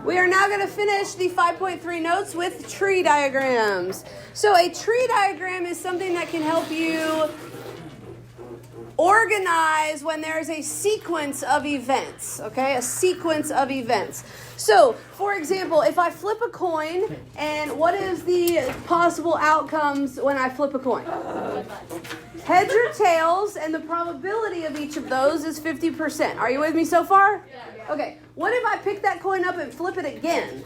We are now going to finish the 5.3 notes with tree diagrams. So a tree diagram is something that can help you organize when there's a sequence of events, okay? A sequence of events. So, for example, if I flip a coin, and what is the possible outcomes when I flip a coin? Heads or tails, and the probability of each of those is 50%. Are you with me so far? Okay. What if I pick that coin up and flip it again?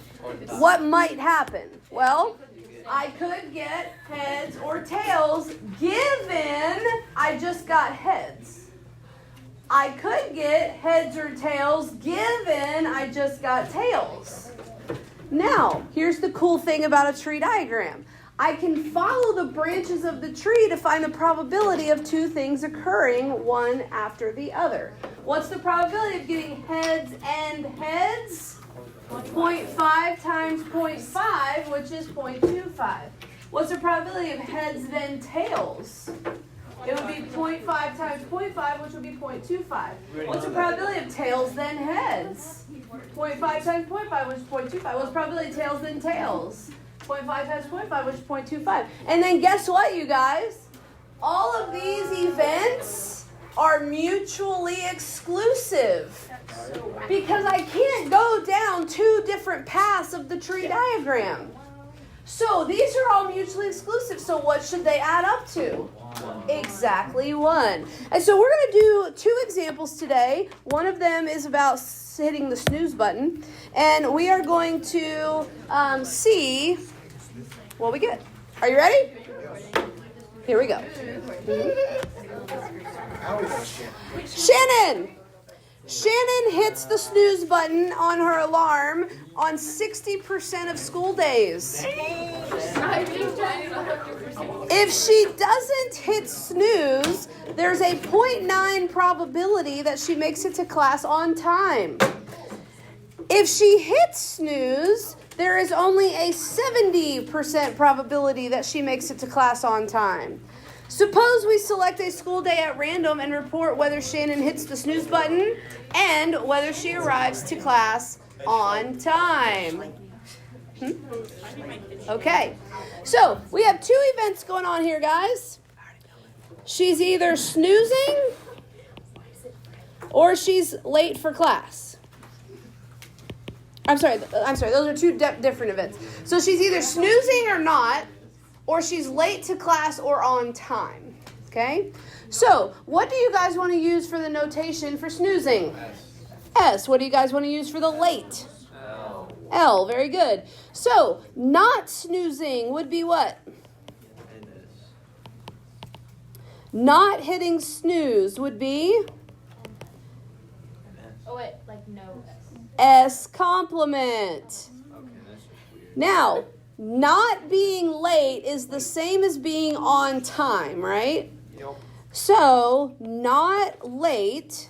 What might happen? Well, I could get heads or tails given I just got heads. I could get heads or tails given I just got tails. Now, here's the cool thing about a tree diagram. I can follow the branches of the tree to find the probability of two things occurring one after the other. What's the probability of getting heads and heads? 0.5 times 0.5, which is 0.25. What's the probability of heads then tails? It would be 0.5 times 0.5, which would be 0.25. What's the probability of tails then heads? 0.5 times 0.5, which is 0.25. What's the probability of tails then tails? 0.5 times 0.5, which is 0.25. And then guess what, you guys? All of these events are mutually exclusive because I can't go down two different paths of the tree diagram. So these are all mutually exclusive. So what should they add up to? Exactly 1. And so we're going to do 2 examples today. One of them is about hitting the snooze button. And we are going to see what we get. Are you ready? Here we go. Shannon hits the snooze button on her alarm on 60% of school days. If she doesn't hit snooze, there's a 0.9 probability that she makes it to class on time. If she hits snooze, there is only a 70% probability that she makes it to class on time. Suppose we select a school day at random and report whether Shannon hits the snooze button and whether she arrives to class on time. Okay, so we have 2 events going on here, guys. She's either snoozing or she's late for class. I'm sorry, those are 2 different events. So she's either snoozing or not, or she's late to class or on time, okay? So, what do you guys want to use for the notation for snoozing? S. What do you guys want to use for the late? L. Very good. So, not snoozing would be what? Not hitting snooze would be? Oh, wait, like no S. S complement. Now, not being late is the same as being on time, right? Yep. So, not late,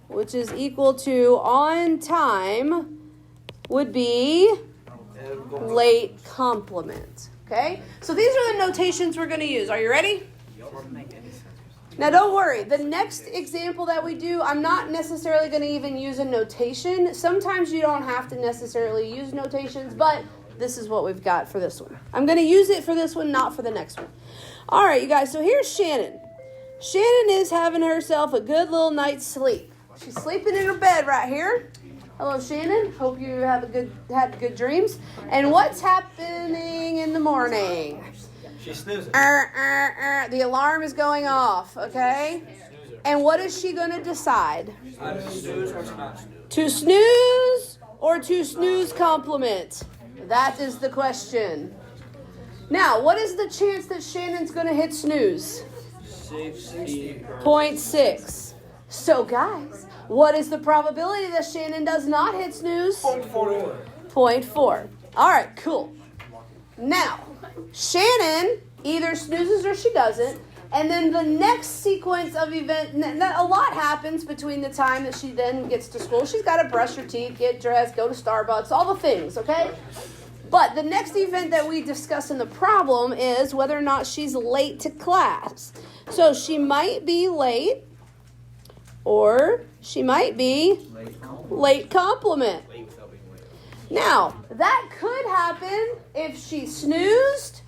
which is equal to on time, would be late complement. Okay? So these are the notations we're going to use. Are you ready? Now, don't worry. The next example that we do, I'm not necessarily going to even use a notation. Sometimes you don't have to necessarily use notations, but this is what we've got for this one. I'm going to use it for this one, not for the next one. All right, you guys, so here's Shannon. Shannon is having herself a good little night's sleep. She's sleeping in her bed right here. Hello, Shannon. Hope you had good dreams. And what's happening in the morning? She's snoozing. The alarm is going off, okay? And what is she going to decide? To snooze or to not snooze? To snooze or to snooze complement? That is the question. Now, what is the chance that Shannon's going to hit snooze? 0.6. So, guys, what is the probability that Shannon does not hit snooze? 0.4. All right, cool. Now, Shannon either snoozes or she doesn't. And then the next sequence of events, a lot happens between the time that she then gets to school. She's got to brush her teeth, get dressed, go to Starbucks, all the things, okay? But the next event that we discuss in the problem is whether or not she's late to class. So she might be late, or she might be late complement. Now, that could happen if she snoozed.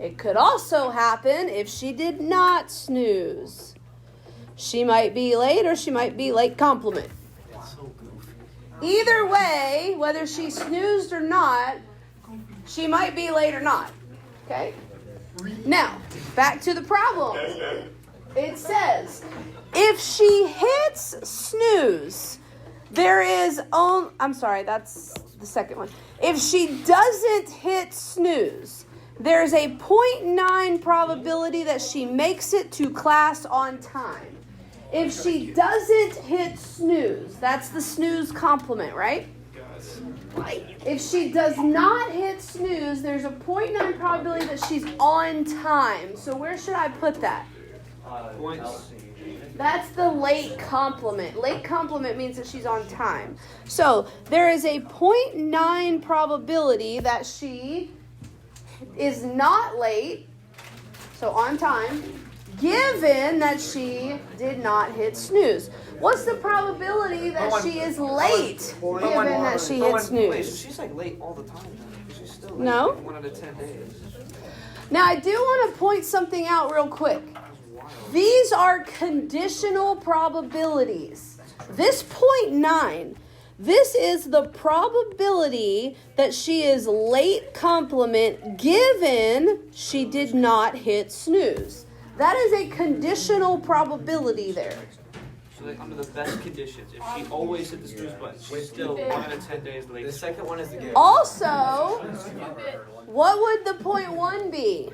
It could also happen if she did not snooze. She might be late or she might be late complement. Either way, whether she snoozed or not, she might be late or not. Okay? Now, back to the problem. It says, if she hits snooze, there is only... I'm sorry, that's the second one. If she doesn't hit snooze, there's a 0.9 probability that she makes it to class on time. If she doesn't hit snooze, that's the snooze complement, right? If she does not hit snooze, there's a 0.9 probability that she's on time. So where should I put that? Points. That's the late complement. Late complement means that she's on time. So there is a 0.9 probability that she is not late, so on time, given that she did not hit snooze. What's the probability that she is late, given that she hit snooze? She's like late all the time now. She's still late. No? 1 out of 10 days. Now, I do want to point something out real quick. These are conditional probabilities. This 0.9, this is the probability that she is late complement given she did not hit snooze. That is a conditional probability there. So like under the best conditions, if she always hit the snooze button, she's still 1 out of 10 days late. The second one is the game. Also, what would the 0.1 be?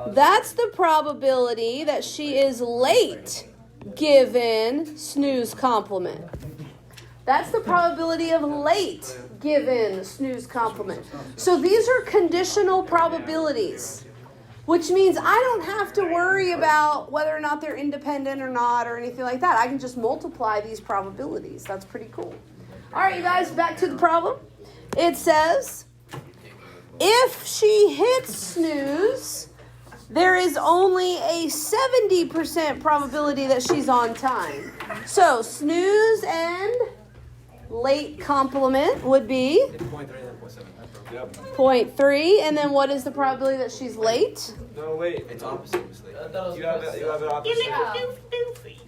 That's the probability that she is late given snooze complement. That's the probability of late given snooze complement. So these are conditional probabilities, which means I don't have to worry about whether or not they're independent or not or anything like that. I can just multiply these probabilities. That's pretty cool. All right, you guys, back to the problem. It says, if she hits snooze, there is only a 70% probability that she's on time. So snooze and late complement would be 0.3, and then what is the probability that she's late? No, wait. It's opposite. You have it opposite.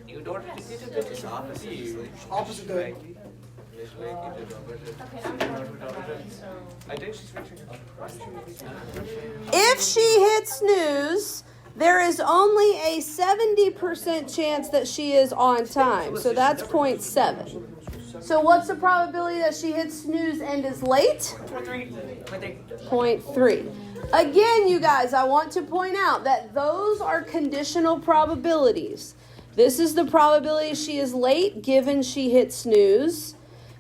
You don't have to do it. It's opposite. Opposite good. I think she's reaching her. If she hits snooze, there is only a 70% chance that she is on time. So that's 0.7. So what's the probability that she hits snooze and is late? 0.3. Again, you guys, I want to point out that those are conditional probabilities. This is the probability she is late given she hit snooze.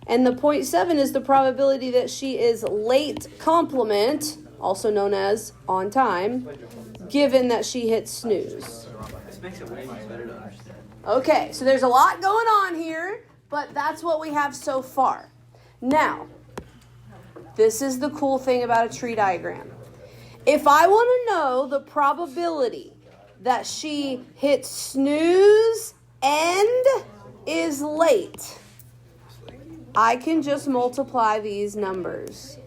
And the 0.7 is the probability that she is late complement, also known as on time, given that she hit snooze. This makes it way better to understand. Okay, so there's a lot going on here, but that's what we have so far. Now, this is the cool thing about a tree diagram. If I want to know the probability that she hits snooze and is late, I can just multiply these numbers.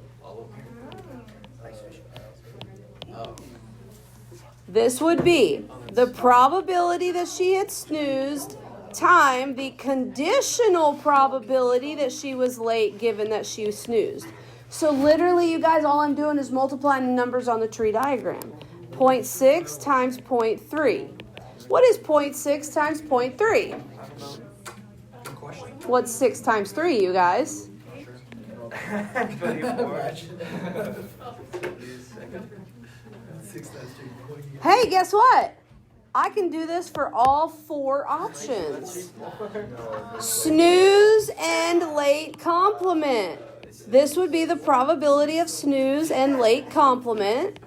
This would be the probability that she had snoozed times the conditional probability that she was late given that she snoozed. So literally, you guys, all I'm doing is multiplying the numbers on the tree diagram. 0.6 times 0.3. What is 0.6 times 0.3? What's 6 times 3, you guys? 24. Hey, guess what? I can do this for all 4 options. Snooze and late complement. This would be the probability of snooze and late complement.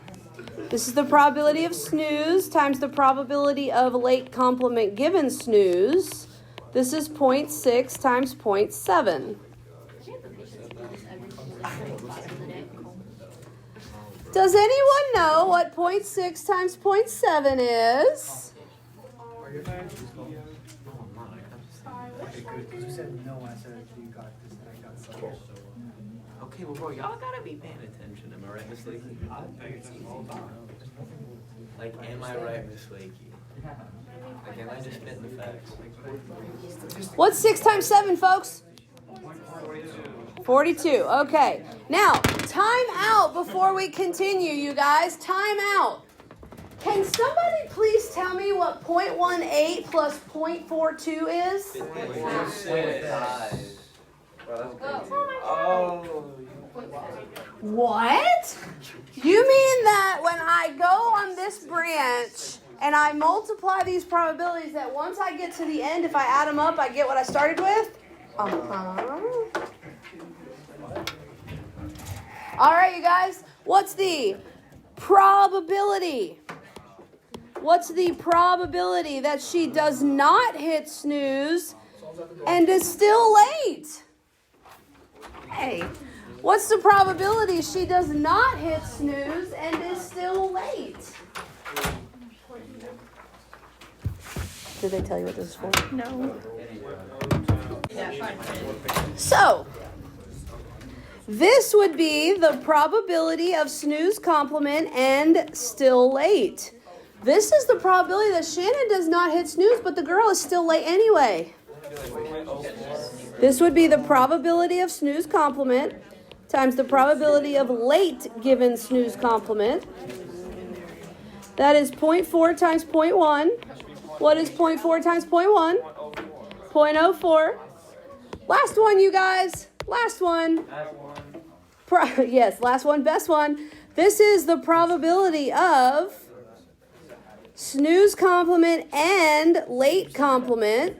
This is the probability of snooze times the probability of late complement given snooze. This is 0.6 times 0.7. Does anyone know what 0.6 times 0.7 is? Okay, well, bro, y'all gotta be paying attention. Am I right, Miss Leakey? Like, am I right, Miss Leakey? Like, am I just spitting the facts? What's 6 times 7, folks? 42. Okay. Now, time out before we continue, you guys. Time out. Can somebody please tell me what 0.18 plus 0.42 is? What? You mean that when I go on this branch and I multiply these probabilities that once I get to the end, if I add them up, I get what I started with? Uh-huh. All right, you guys. What's the probability? What's the probability that she does not hit snooze and is still late? Hey, what's the probability she does not hit snooze and is still late? Did they tell you what this is for? No. So, this would be the probability of snooze complement and still late. This is the probability that Shannon does not hit snooze, but the girl is still late anyway. This would be the probability of snooze complement times the probability of late given snooze complement. That is 0.4 times 0.1. What is 0.4 times 0.1? 0.04. Last one, you guys. Last one. Yes, last one, best one. This is the probability of snooze complement and late complement.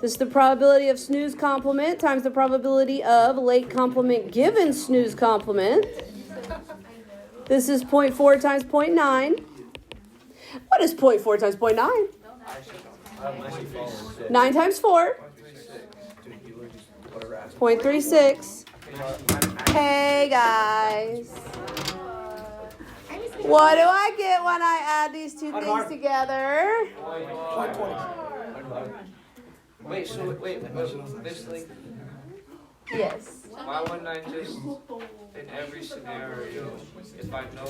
This is the probability of snooze complement times the probability of late complement given snooze complement. This is 0.4 times 0.9. What is 0.4 times 0.9? 9 times 4. 0.36. Hey guys. What do I get when I add these two things together? Wait, Miss Leakey, Yes. why wouldn't I just, in every scenario, if I know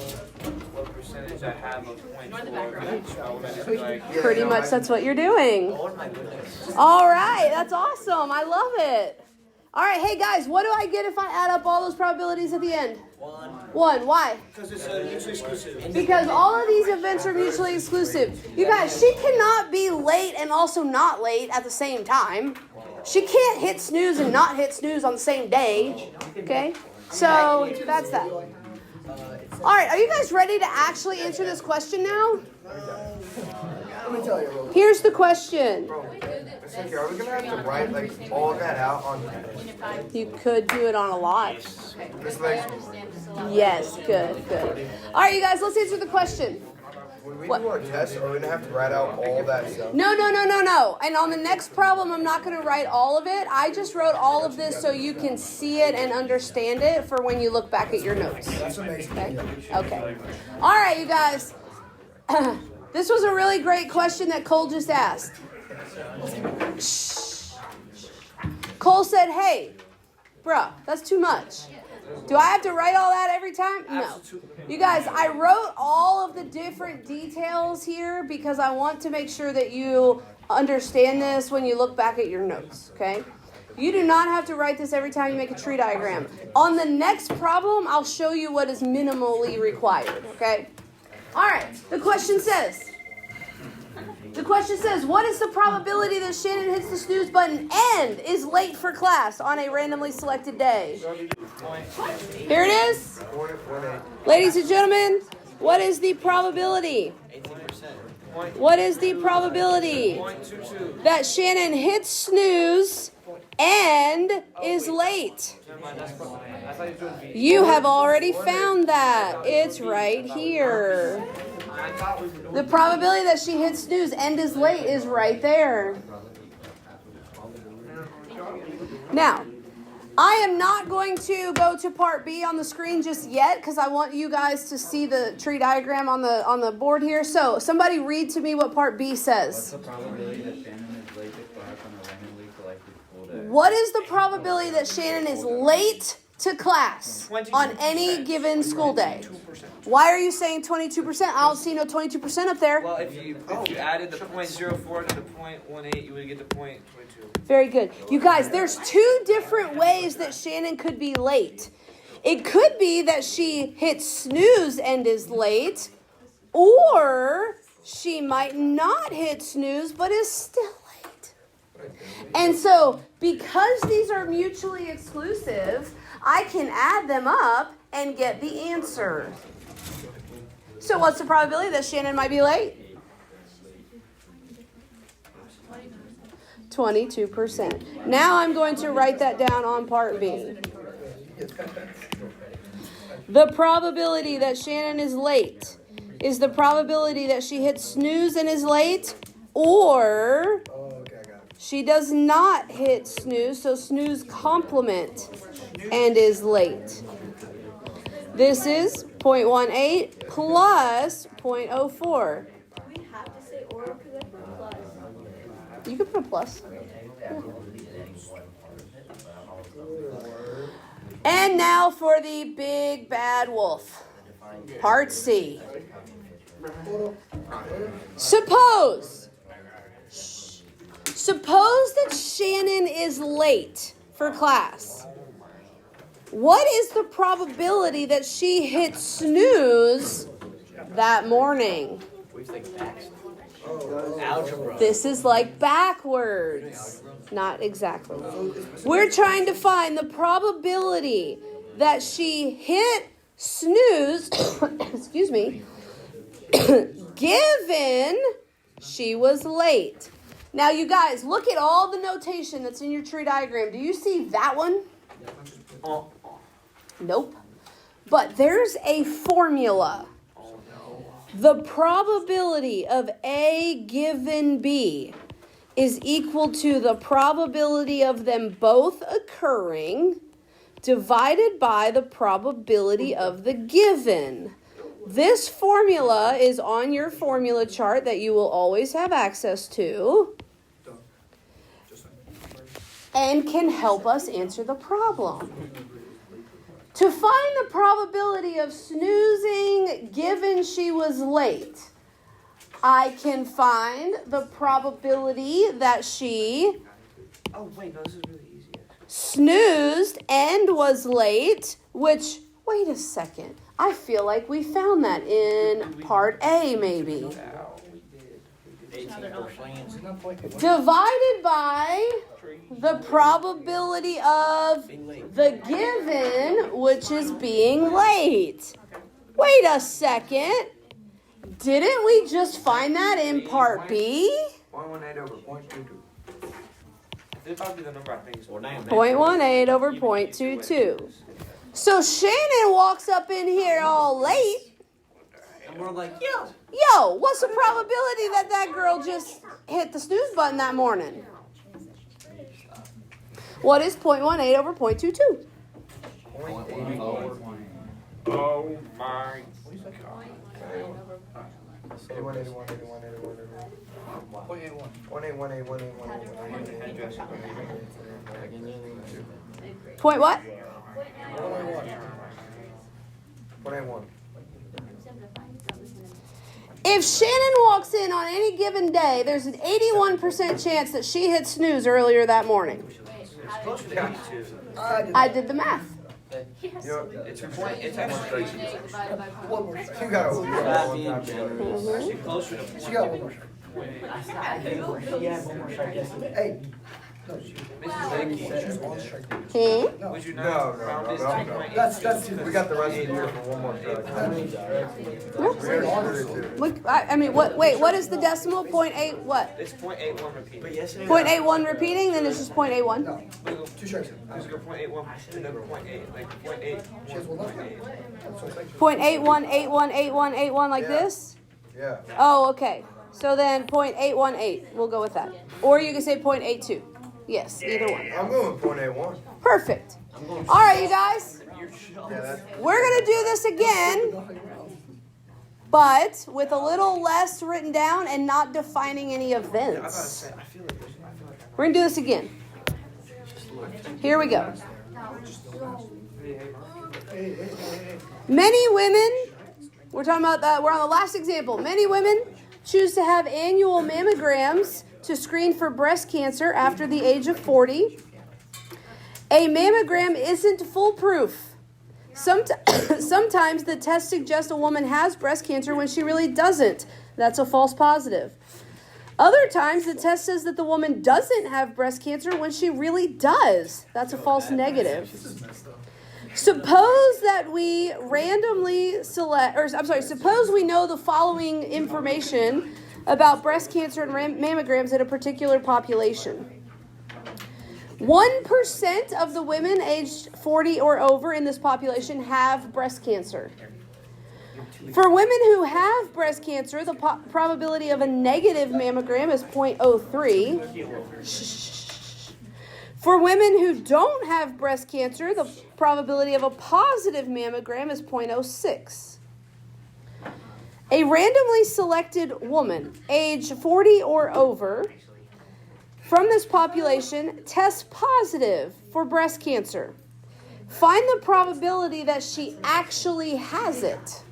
what percentage I have of 0.4, I would just be like, Pretty much that's what you're doing. Oh my goodness. All right, that's awesome. I love it. All right, hey guys, what do I get if I add up all those probabilities at the end? 1. Why? because it's mutually exclusive. Because all of these events are mutually exclusive. You guys, she cannot be late and also not late at the same time. She can't hit snooze and not hit snooze on the same day. Okay? So, that's that. All right, are you guys ready to actually answer this question now? Let me tell you. Here's the question. Are we gonna have to write like all of that out on You could do it on a lot. this like Yes, good. All right, you guys, let's answer the question. when we What? do our test, are we gonna have to write out all that stuff? No. And on the next problem, I'm not going to write all of it. I just wrote all of this so you can see it and understand it for when you look back at your notes. That's amazing. Okay. All right, you guys. This was a really great question that Cole just asked. Shh. Cole said, hey, bruh, that's too much. Do I have to write all that every time? No. You guys, I wrote all of the different details here because I want to make sure that you understand this when you look back at your notes, okay? You do not have to write this every time you make a tree diagram. On the next problem, I'll show you what is minimally required, okay? All right, the question says, what is the probability that Shannon hits the snooze button and is late for class on a randomly selected day? Here it is. Ladies and gentlemen, what is the probability? 18%. What is the probability 0.22. that Shannon hits snooze and is late? Never mind, that's probably, I thought you were doing V. You have already found that. It's right here. I thought we were doing The probability that she hits snooze and is late is right there. Now, I am not going to go to part B on the screen just yet because I want you guys to see the tree diagram on the board here. So, somebody read to me what part B says. What's the probability that Shannon is late to class on a randomly selected school day? What is the probability that Shannon is late to class on any 22%. given school day. 2%. Why are you saying 22%? I don't see no 22% up there. Well, if you added the 0.04 to the 0.18, you would get the 0.22. Very good. You guys, there's two different ways that Shannon could be late. It could be that she hit snooze and is late, or she might not hit snooze but is still late. And so, because these are mutually exclusive, I can add them up and get the answer. So what's the probability that Shannon might be late? 22%. Now I'm going to write that down on part B. The probability that Shannon is late is the probability that she hits snooze and is late, or she does not hit snooze, so snooze complement and is late. This is 0.18 plus 0.04. Do we have to say or because I put plus? You could put a plus. Yeah. And now for the big bad wolf. Part C. Suppose that Shannon is late for class. What is the probability that she hit snooze that morning? Algebra. This is like backwards. Not exactly. We're trying to find the probability that she hit snooze, excuse me, given she was late. Now, you guys, look at all the notation that's in your tree diagram. Do you see that one? Nope. But there's a formula. The probability of A given B is equal to the probability of them both occurring divided by the probability of the given. This formula is on your formula chart that you will always have access to and can help us answer the problem. To find the probability of snoozing given she was late, I can find the probability that she Oh, wait, no, this is really easy. snoozed and was late, which, wait a second, I feel like we found that in part A maybe. We did. Divided by the probability of the given, which is being late. Wait a second. Didn't we just find that in part B? 0.18 over 0.22. This would probably be the number I think is 0.18 over 0.22. So Shannon walks up in here all late. And we're like, yo. Yo, what's the probability that that girl just hit the snooze button that morning? What is 0.18 over 0.22? 0.80 over. Oh my god. 81, 81, 81, 81, 81. Point what? 0.81. If Shannon walks in on any given day, there's an 81% chance that she hit snooze earlier that morning. Closer to 82. I did the math. It's actually You got over Actually closer to She got one more. Hey. Mrs. Hmm? Would you No, not no, round no, this no, to no. 0.8? We got the rest of the year for one more shot. We already did it. Look, I mean, what is the decimal? 0.8 what? It's 0.81 repeating. But yesterday. 0.81 repeating, then it's just 0.81. No, 2 strikes. Because you go 0.81 and then 0.8, like 0.8. She has one left. 0.81818181 like Yeah. this? Yeah. Oh, okay. So then 0.818. We'll go with that. Or you can say 0.82. Yes, either one. I'm going 0.81. Perfect. All right, you guys. Yeah, that's. We're going to do this again, but with a little less written down and not defining any I thought I events. said, I feel like We're going to do this again. Here we go. Many women, we're talking about that, we're on the last example. Many women choose to have annual mammograms to screen for breast cancer after the age of 40. A mammogram isn't foolproof. Sometimes the test suggests a woman has breast cancer when she really doesn't. That's a false positive. Other times the test says that the woman doesn't have breast cancer when she really does. That's a false negative. Suppose that we randomly suppose we know the following information about breast cancer and mammograms in a particular population. 1% of the women aged 40 or over in this population have breast cancer. For women who have breast cancer, the probability of a negative mammogram is 0.03. For women who don't have breast cancer, the probability of a positive mammogram is 0.06. A randomly selected woman, age 40 or over, from this population tests positive for breast cancer. Find the probability that she actually has it.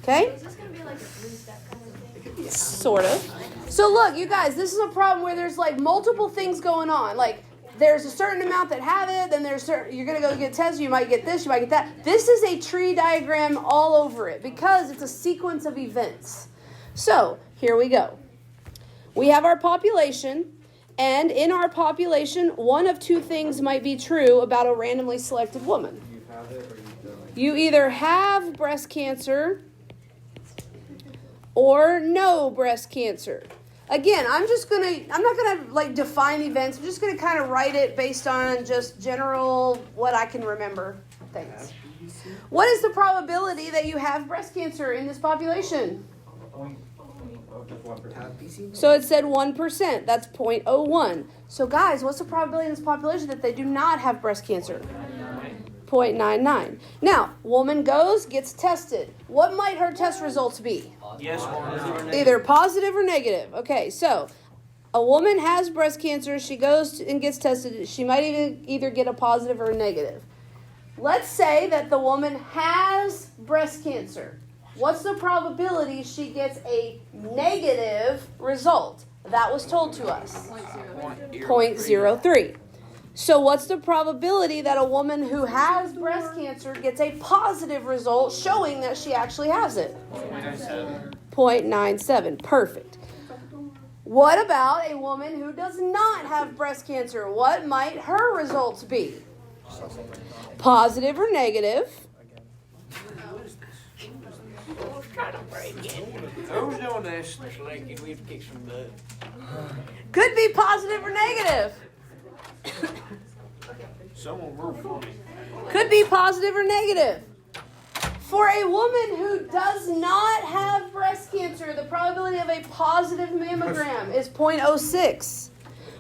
Okay? Is this going to be like a 3-step kind of thing? Sort of. So look, you guys, this is a problem where there's like multiple things going on. Like there's a certain amount that have it, then you're going to go get tested, you might get this, you might get that. This is a tree diagram all over it because it's a sequence of events. So, here we go. We have our population, and in our population, one of two things might be true about a randomly selected woman. You either have breast cancer or no breast cancer. Again, I'm not gonna like define events. I'm just gonna kind of write it based on just general what I can remember things. What is the probability that you have breast cancer in this population? So it said 1%. That's 0.01. So guys, what's the probability in this population that they do not have breast cancer? 0.99. Now, woman goes, gets tested. What might her test results be? Yes, Either positive or negative. Okay, so a woman has breast cancer. She goes and gets tested. She might either get a positive or a negative. Let's say that the woman has breast cancer. What's the probability she gets a negative result? That was told to us. 0.03. So what's the probability that a woman who has breast cancer gets a positive result showing that she actually has it? 0.97. Perfect. What about a woman who does not have breast cancer? What might her results be? Positive or negative? Who's doing this? Like, we have to kick some butt. Could be positive or negative. Someone real funny. Could be positive or negative. For a woman who does not have breast cancer, the probability of a positive mammogram is 0.06.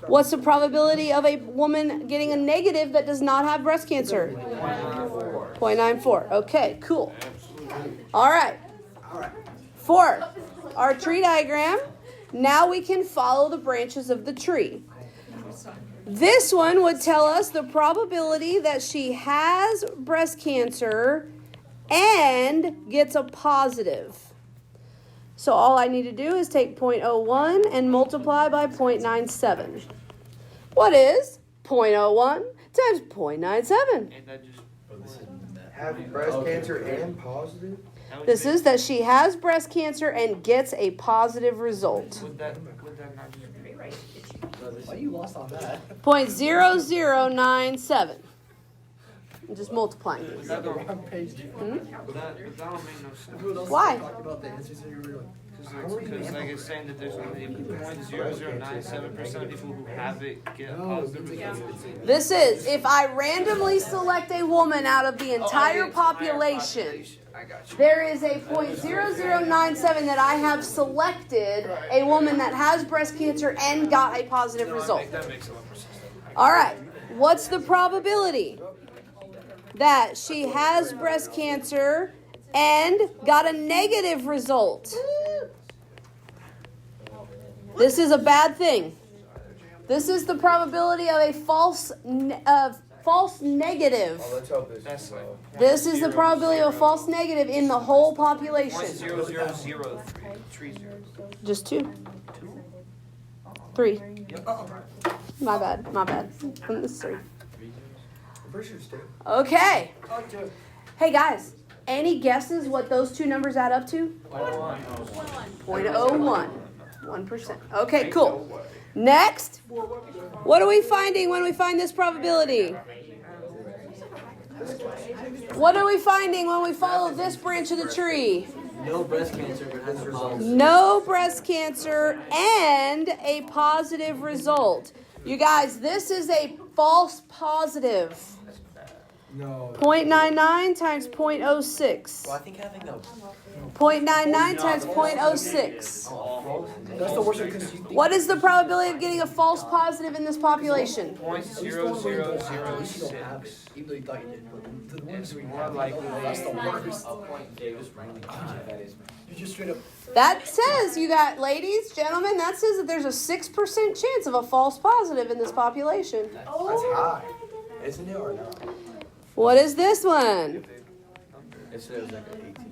What's the probability of a woman getting a negative that does not have breast cancer? 0.94. Okay, cool. All right. For our tree diagram, now we can follow the branches of the tree. This one would tell us the probability that she has breast cancer and gets a positive. So all I need to do is take 0.01 and multiply by 0.97. What is 0.01 times 0.97? Have breast cancer and positive? This is that she has breast cancer and gets a positive result. Would that not just be right? Why you lost on that? 0.0097. I'm just multiplying these. That don't make no sense. Why? About the answers that you were doing. Because like it's saying that there's only 0.0097% of people who have it get a positive result. This is if I randomly select a woman out of the entire population. I got you. There is a 0.0097 that I have selected a woman that has breast cancer and got a positive result. That makes a lot more sense. All right. What's the probability that she has breast cancer and got a negative result? This is a bad thing. This is the probability of a false false negative. Oh, let's hope this That's is like low. This is the probability of a false negative in the whole population. 0.0003 zeros. Just 2. 3. My bad. It's 3. I'm pretty sure it's 2. Okay. Hey guys, any guesses what those two numbers add up to? 0.01. 1%. Okay, cool. Next, what are we finding when we find this probability? What are we finding when we follow this branch of the tree? No breast cancer, but has results. No breast cancer and a positive result. You guys, this is a false positive. No. 0.99 times 0.06. Well, I think having a 0.99 times 0.06. That's the worst because you What is the probability of getting a false positive in this population? 0.0006. even though you thought you did. But the ones we More have, likely. that's the worst. that is. You just straight up. That says, you got, ladies, gentlemen, that says that there's a 6% chance of a false positive in this population. That's high, isn't it or not? What is this one? It said it was like an 18%.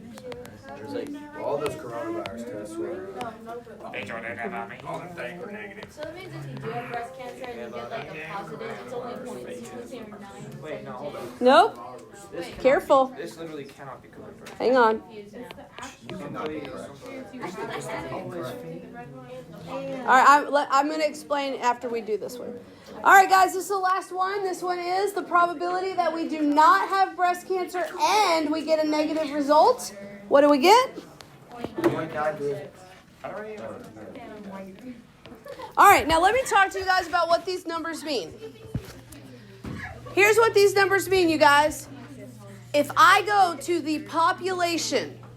There's like All those coronavirus tests were. So that means if you do have breast cancer and you get like a positive, it's only 0.09. Wait, no, hold on. Nope. Careful. This literally cannot be correct. Hang on. You can please. All right, I'm going to explain after we do this one. All right, guys, this is the last one. This one is the probability that we do not have breast cancer and we get a negative result. What do we get? All right, now let me talk to you guys about what these numbers mean. Here's what these numbers mean, you guys. If I go to the population,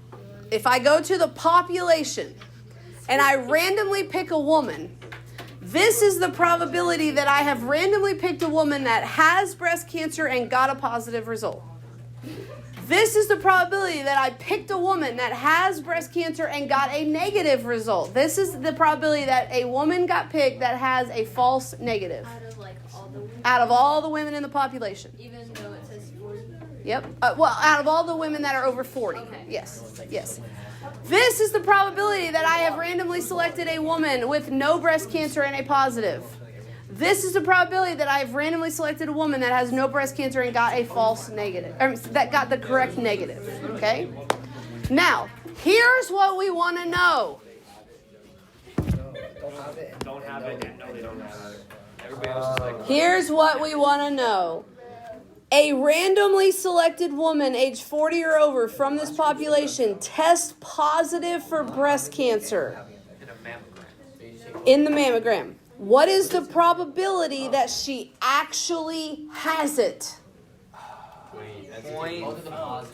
and I randomly pick a woman, this is the probability that I have randomly picked a woman that has breast cancer and got a positive result. This is the probability that I picked a woman that has breast cancer and got a negative result. This is the probability that a woman got picked that has a false negative. Out of like all the women, Out of all the women in the population. even though it says 40. Yep. Well, out of all the women that are over 40. Okay. Yes. Yes. This is the probability that I have randomly selected a woman with no breast cancer and a positive. This is the probability that I have randomly selected a woman that has no breast cancer and got a false negative, or that got the correct negative. Okay? Now, here's what we want to know. Don't have it, and no, they don't have it. Everybody else is like, Here's what we want to know. A randomly selected woman age 40 or over from this population tests positive for breast cancer in a mammogram. in the mammogram. What is the probability that she actually has it? Point.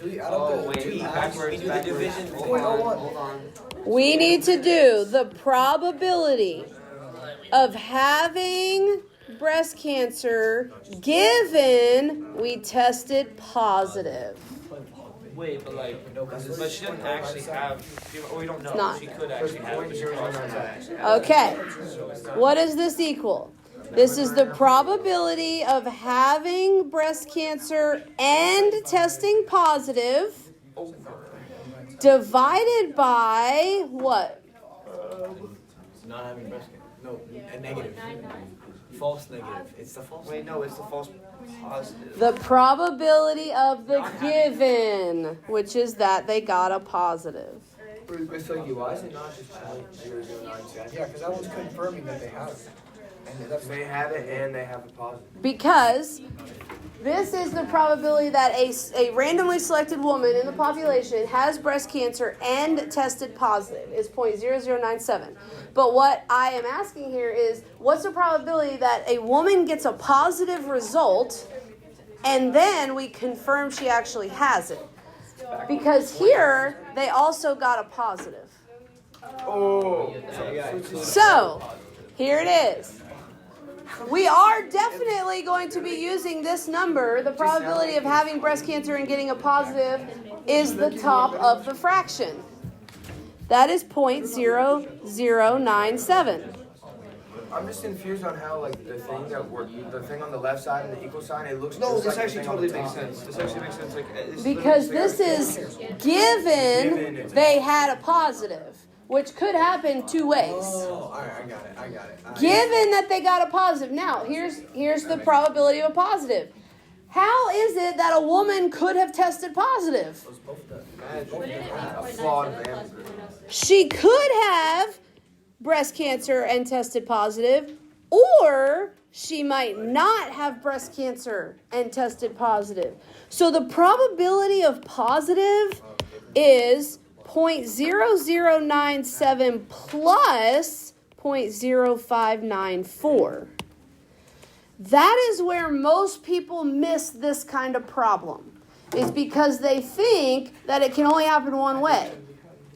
Dude, out of the Wait, two backwards, we do the division. Hold on, 0.01. hold on. We need to do the probability of having breast cancer given we tested positive. Wait, but like, but she doesn't actually have. We don't know. It's not. She could actually have it. Okay. What does this equal? This is the probability of having breast cancer and testing positive divided by what? Not having breast cancer. No, a negative. False negative. It's the false. Wait, no, it's the false positive. The probability of the given, which is that they got a positive. So why is it not just 0.0097? Yeah, because that one's confirming that they have it. And they have it and they have a positive. Because this is the probability that a randomly selected woman in the population has breast cancer and tested positive is 0.0097. But what I am asking here is, what's the probability that a woman gets a positive result and then we confirm she actually has it? Because here, they also got a positive. Oh. So, here it is. We are definitely going to be using this number. The probability of having breast cancer and getting a positive is the top of the fraction. That is 0.0097. I'm just confused on how like the thing on the left side and the equal sign, it looks No, just this like actually the thing on the totally makes top. sense. This actually makes sense. Like Because this is given they had a positive, which could happen two ways. Oh, alright, I got it. Given that they got a positive. Now, here's the probability of a positive. How is it that a woman could have tested positive? Wouldn't it be A 0.97 flawed plus man. 0.06? She could have breast cancer and tested positive, or she might not have breast cancer and tested positive. So the probability of positive is 0.0097 plus 0.0594. That is where most people miss this kind of problem, is because they think that it can only happen one way.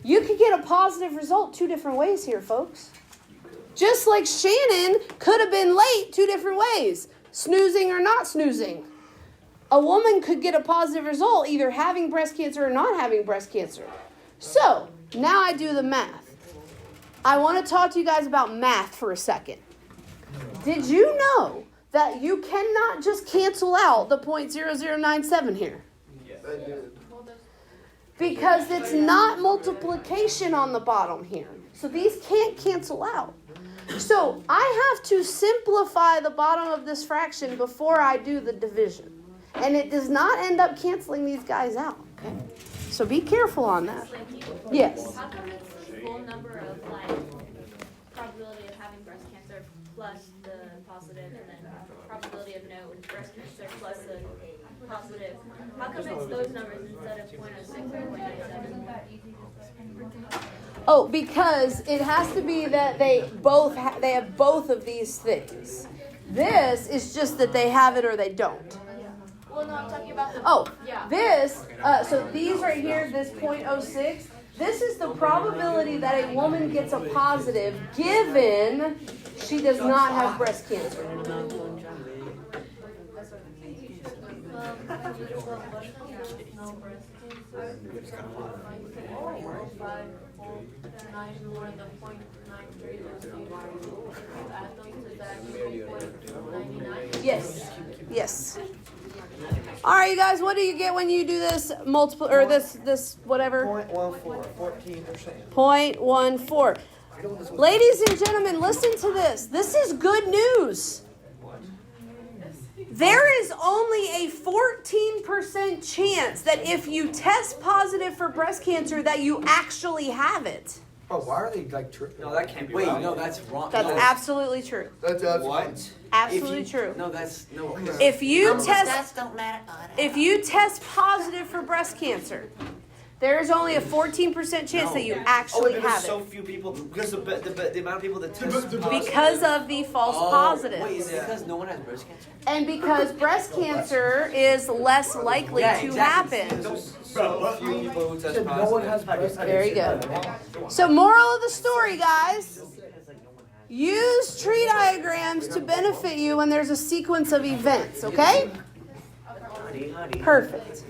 You could get a positive result two different ways here, folks. Just like Shannon could have been late two different ways, snoozing or not snoozing. A woman could get a positive result either having breast cancer or not having breast cancer. So, now I do the math. I want to talk to you guys about math for a second. Did you know that you cannot just cancel out the 0.0097 here? Because it's not multiplication on the bottom here. So these can't cancel out. So I have to simplify the bottom of this fraction before I do the division. And it does not end up canceling these guys out. Okay? So be careful on that. Yes. How come it's the full number of like probability of having breast cancer plus the positive, and then probability of no breast cancer plus the positive? How come it's those numbers instead of 0.06 or 0.97? Oh, because it has to be that they have both of these things. This is just that they have it or they don't. Well, no, I'm talking about the. Oh, Yeah. this, so these right here, this 0.06, this is the probability that a woman gets a positive given she does not have breast cancer. Yes. Yes. All right, you guys, what do you get when you do this multiple, or this whatever? 0.14, 14%. 0.14. Ladies and gentlemen, listen to this. This is good news. There is only a 14% chance that if you test positive for breast cancer that you actually have it. Oh, why are they like tripping? No, that can't be Wait, right. no, that's wrong. That's no, absolutely true. That's what? Absolutely If you- true. No, that's no. If you test Stats don't matter. If you test positive for breast cancer, there is only a 14% chance that you actually there's have so it few people because the amount of people that test because of the false Wait, positives. is it because no one has breast cancer? And because breast cancer is less likely Yeah, to exactly. happen. So few people who test No one has positive. breast Very good. So moral of the story, guys. Use tree diagrams to benefit you when there's a sequence of events, okay? Perfect.